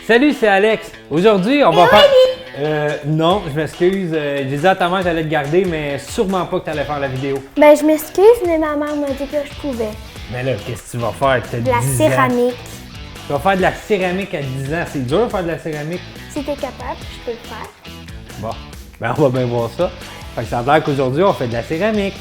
Salut, c'est Alex. Aujourd'hui, on va faire... non, je m'excuse. J'ai dit à ta mère que j'allais te garder, mais sûrement pas que tu allais faire la vidéo. Ben, je m'excuse, mais ma mère m'a dit que je pouvais. Mais là, qu'est-ce que tu vas faire? T'as De la 10 ans. céramique. Tu vas faire de la céramique à 10 ans. C'est dur de faire de la céramique. Si t'es capable, je peux le faire. Bon, ben on va bien voir ça. Fait que ça a l'air qu'aujourd'hui, on fait de la céramique.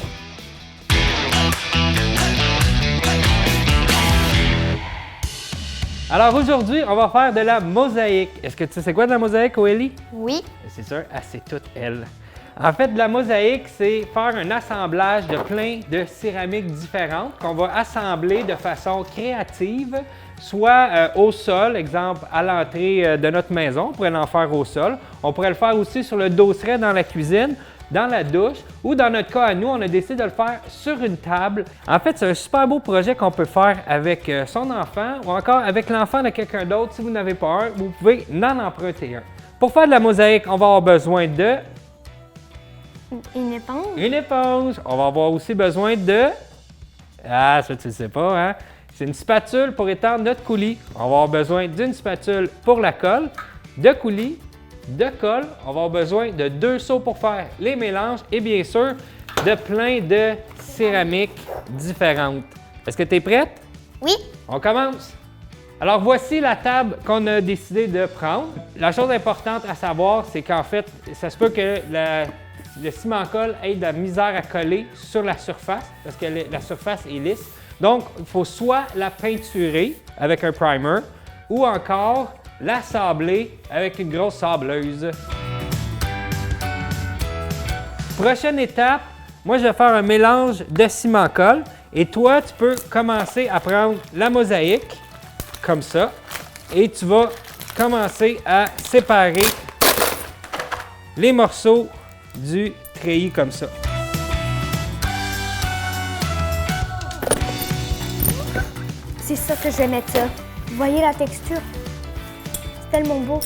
Alors aujourd'hui, on va faire de la mosaïque. Est-ce que tu sais c'est quoi de la mosaïque, Aurélie? Oui. C'est sûr, c'est toute elle. En fait, de la mosaïque, c'est faire un assemblage de plein de céramiques différentes qu'on va assembler de façon créative, soit au sol, exemple à l'entrée de notre maison, on pourrait l'en faire au sol. On pourrait le faire aussi sur le dosseret dans la cuisine, dans la douche, ou dans notre cas à nous, on a décidé de le faire sur une table. En fait, c'est un super beau projet qu'on peut faire avec son enfant ou encore avec l'enfant de quelqu'un d'autre. Si vous n'avez pas un, vous pouvez en emprunter un. Pour faire de la mosaïque, on va avoir besoin de... Une éponge. Une éponge. On va avoir aussi besoin de... Ah, ça tu ne sais pas, hein? C'est une spatule pour étendre notre coulis. On va avoir besoin d'une spatule pour la colle, de coulis, de colle. On va avoir besoin de 2 seaux pour faire les mélanges et bien sûr, de plein de céramiques différentes. Est-ce que tu es prête? Oui. On commence. Alors voici la table qu'on a décidé de prendre. La chose importante à savoir, c'est qu'en fait, ça se peut que le ciment-colle ait de la misère à coller sur la surface parce que la surface est lisse. Donc, il faut soit la peinturer avec un primer ou encore la sabler avec une grosse sableuse. Prochaine étape, moi je vais faire un mélange de ciment-colle et toi tu peux commencer à prendre la mosaïque comme ça et tu vas commencer à séparer les morceaux du treillis comme ça. C'est ça que je vais mettre ça. Vous voyez la texture? C'est tellement beau.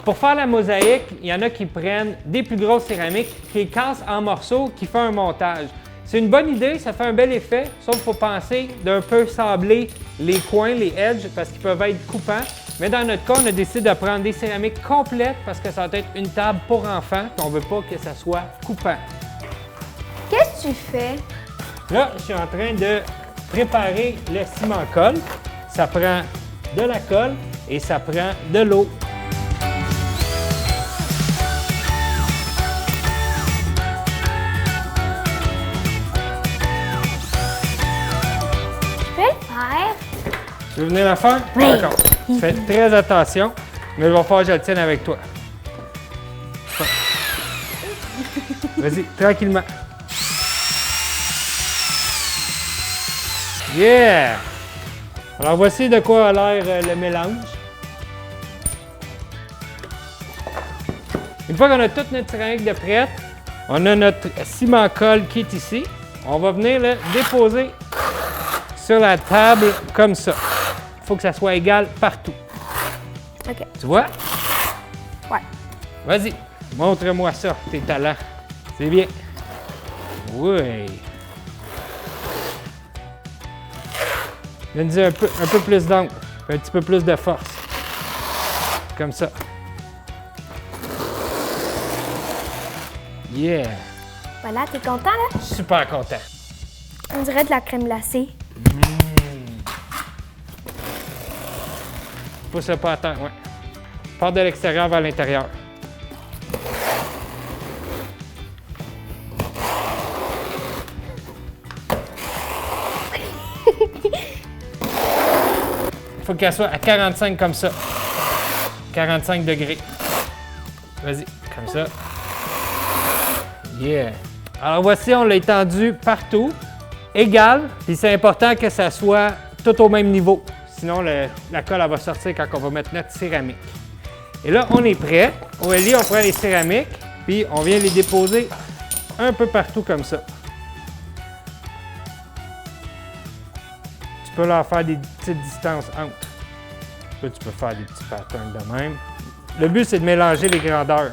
Pour faire la mosaïque, il y en a qui prennent des plus grosses céramiques, qui les cassent en morceaux, qui font un montage. C'est une bonne idée, ça fait un bel effet, sauf qu'il faut penser d'un peu sabler les coins, les edges, parce qu'ils peuvent être coupants. Mais dans notre cas, on a décidé de prendre des céramiques complètes parce que ça va être une table pour enfants, puis on ne veut pas que ça soit coupant. Qu'est-ce que tu fais? Là, je suis en train de préparer le ciment-colle. Ça prend de la colle et ça prend de l'eau. Je peux le faire? Tu veux venir la faire? Oui. D'accord. Fais très attention, mais il va falloir que je le tienne avec toi. Vas-y, tranquillement. Yeah! Alors voici de quoi a l'air le mélange. Une fois qu'on a toute notre céramique de prête, on a notre ciment-colle qui est ici. On va venir le déposer sur la table comme ça. Il faut que ça soit égal partout. OK. Tu vois? Ouais. Vas-y, montre-moi ça, tes talents. C'est bien. Oui. Donne-y un peu plus d'encre, un petit peu plus de force. Comme ça. Yeah! Voilà, t'es content là? Super content. On dirait de la crème glacée. Pousse pas à terre, ouais. Part de l'extérieur vers l'intérieur. Il faut qu'elle soit à 45 comme ça. 45 degrés. Vas-y, comme ça. Yeah! Alors voici, on l'a étendu partout, égal, puis c'est important que ça soit tout au même niveau. Sinon, la colle elle va sortir quand on va mettre notre céramique. Et là, on est prêt. Aurélie, on prend les céramiques, puis on vient les déposer un peu partout comme ça. Tu peux leur faire des petites distances entre. Là, tu peux faire des petits patterns de même. Le but, c'est de mélanger les grandeurs.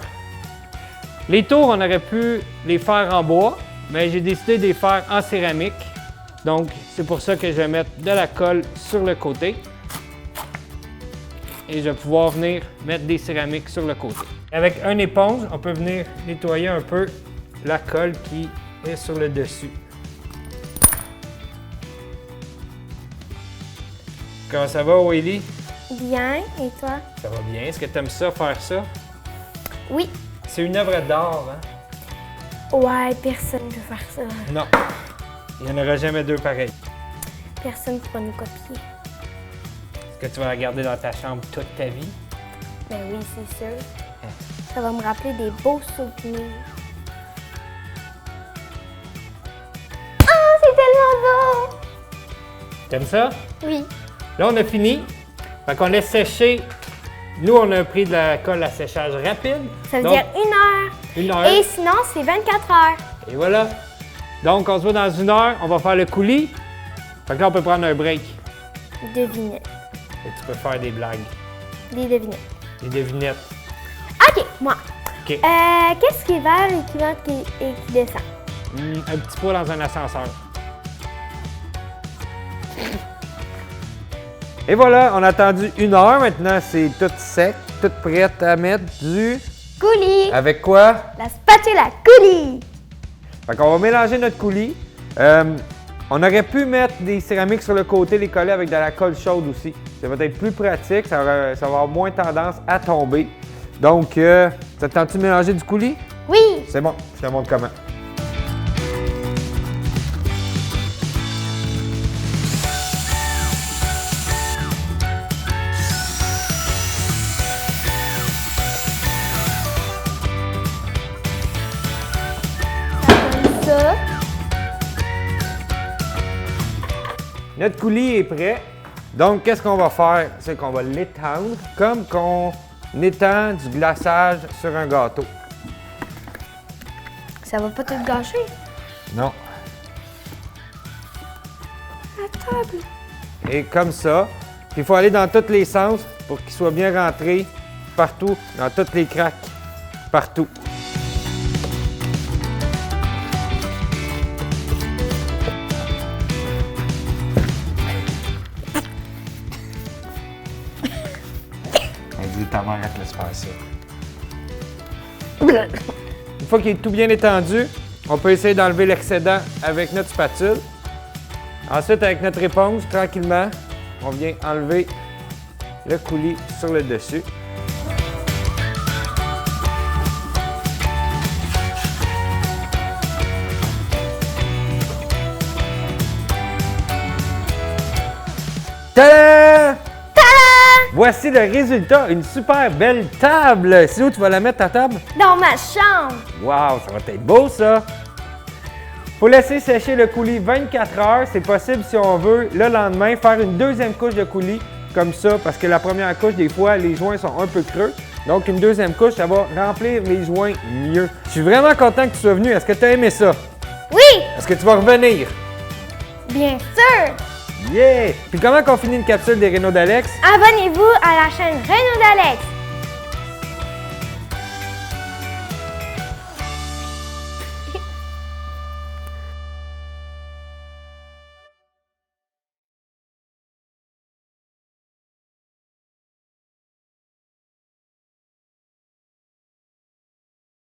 Les tours, on aurait pu les faire en bois, mais j'ai décidé de les faire en céramique. Donc, c'est pour ça que je vais mettre de la colle sur le côté. et je vais pouvoir venir mettre des céramiques sur le côté. Avec une éponge, on peut venir nettoyer un peu la colle qui est sur le dessus. Comment ça va, Willy? Bien, et toi? Ça va bien. Est-ce que tu aimes ça, faire ça? Oui. C'est une œuvre d'art, hein? Ouais, personne ne veut faire ça. Non. Il n'y en aura jamais deux pareils. Personne ne pourra nous copier. Est-ce que tu vas la garder dans ta chambre toute ta vie? Ben oui, c'est sûr. Ça va me rappeler des beaux souvenirs. Oh, c'est tellement beau! T'aimes ça? Oui. Là, on a fini. Fait qu'on laisse sécher. Nous, on a pris de la colle à séchage rapide. Ça veut Donc, dire 1 heure. 1 heure. Et sinon, c'est 24 heures. Et voilà. Donc, on se voit dans 1 heure. On va faire le coulis. Fait que là, on peut prendre un break. Devinettes. Et tu peux faire des blagues. Des devinettes. Des devinettes. OK, moi. OK. Qu'est-ce qui est vert et qui monte et qui descend? Un petit pot dans un ascenseur. Et voilà, on a attendu 1 heure. Maintenant, c'est tout sec, tout prêt à mettre du... Coulis. Avec quoi? La spatula coulis. Fait qu'on va mélanger notre coulis. On aurait pu mettre des céramiques sur le côté, les coller avec de la colle chaude aussi. Ça va être plus pratique, ça va avoir moins tendance à tomber. Donc, ça te tente-tu de mélanger du coulis? Oui. C'est bon, je te montre comment. Comme ça. Notre coulis est prêt. Donc, qu'est-ce qu'on va faire? C'est qu'on va l'étendre comme qu'on étend du glaçage sur un gâteau. Ça va pas tout gâcher. Non. La table. Et comme ça. Puis il faut aller dans tous les sens pour qu'il soit bien rentré partout, dans toutes les craques, partout. Ta mère, elle te laisse faire ça. Une fois qu'il est tout bien étendu, on peut essayer d'enlever l'excédent avec notre spatule. Ensuite, avec notre éponge, tranquillement, on vient enlever le coulis sur le dessus. Tadam! Voici le résultat, une super belle table. C'est où tu vas la mettre, ta table? Dans ma chambre. Wow, ça va être beau, ça! Faut laisser sécher le coulis 24 heures. C'est possible, si on veut, le lendemain, faire une deuxième couche de coulis, comme ça, parce que la première couche, des fois, les joints sont un peu creux. Donc, une deuxième couche, ça va remplir les joints mieux. Je suis vraiment content que tu sois venu. Est-ce que tu as aimé ça? Oui. Est-ce que tu vas revenir? Bien sûr. Yeah! Puis comment qu'on finit une capsule des Rénaux d'Alex? Abonnez-vous à la chaîne Renaud d'Alex.